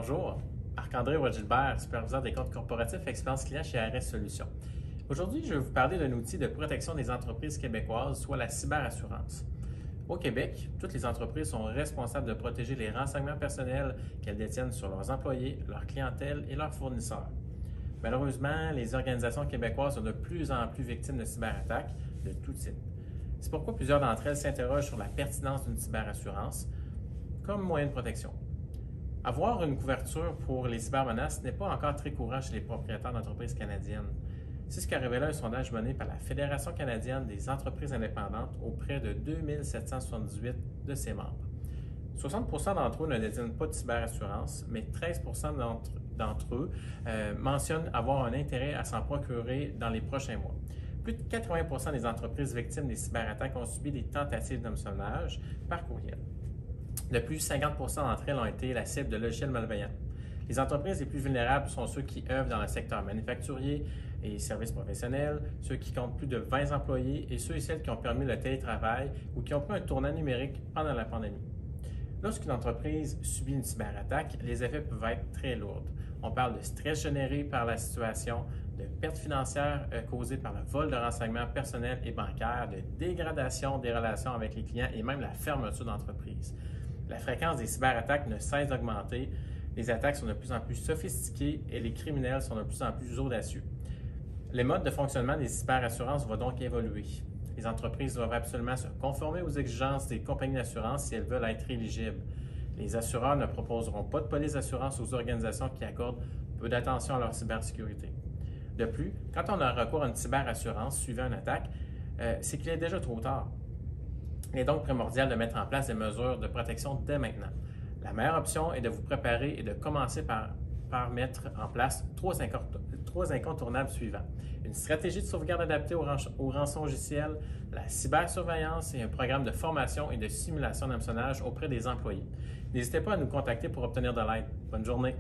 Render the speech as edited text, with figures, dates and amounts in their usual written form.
Bonjour, Marc-André Roy-Gilbert, superviseur des comptes corporatifs Expérience Client chez ARS Solutions. Aujourd'hui, je vais vous parler d'un outil de protection des entreprises québécoises, soit la cyberassurance. Au Québec, toutes les entreprises sont responsables de protéger les renseignements personnels qu'elles détiennent sur leurs employés, leur clientèle et leurs fournisseurs. Malheureusement, les organisations québécoises sont de plus en plus victimes de cyberattaques de tout type. C'est pourquoi plusieurs d'entre elles s'interrogent sur la pertinence d'une cyberassurance comme moyen de protection. Avoir une couverture pour les cybermenaces n'est pas encore très courant chez les propriétaires d'entreprises canadiennes. C'est ce qu'a révélé un sondage mené par la Fédération canadienne des entreprises indépendantes auprès de 2778 de ses membres. 60% d'entre eux ne détiennent pas de cyberassurance, mais 13% d'entre eux mentionnent avoir un intérêt à s'en procurer dans les prochains mois. Plus de 80% des entreprises victimes des cyberattaques ont subi des tentatives d'hameçonnage par courriel. De plus, 50% d'entre elles ont été la cible de logiciels malveillants. Les entreprises les plus vulnérables sont ceux qui œuvrent dans le secteur manufacturier et services professionnels, ceux qui comptent plus de 20 employés et ceux et celles qui ont permis le télétravail ou qui ont pris un tournant numérique pendant la pandémie. Lorsqu'une entreprise subit une cyberattaque, les effets peuvent être très lourds. On parle de stress généré par la situation, de pertes financières causées par le vol de renseignements personnels et bancaires, de dégradation des relations avec les clients et même la fermeture d'entreprise. La fréquence des cyberattaques ne cesse d'augmenter, les attaques sont de plus en plus sophistiquées et les criminels sont de plus en plus audacieux. Les modes de fonctionnement des cyberassurances vont donc évoluer. Les entreprises doivent absolument se conformer aux exigences des compagnies d'assurance si elles veulent être éligibles. Les assureurs ne proposeront pas de police d'assurance aux organisations qui accordent peu d'attention à leur cybersécurité. De plus, quand on a recours à une cyberassurance suivant une attaque, c'est qu'il est déjà trop tard. Il est donc primordial de mettre en place des mesures de protection dès maintenant. La meilleure option est de vous préparer et de commencer par mettre en place trois incontournables suivants. Une stratégie de sauvegarde adaptée au rançongiciel, la cybersurveillance et un programme de formation et de simulation d'hameçonnage auprès des employés. N'hésitez pas à nous contacter pour obtenir de l'aide. Bonne journée!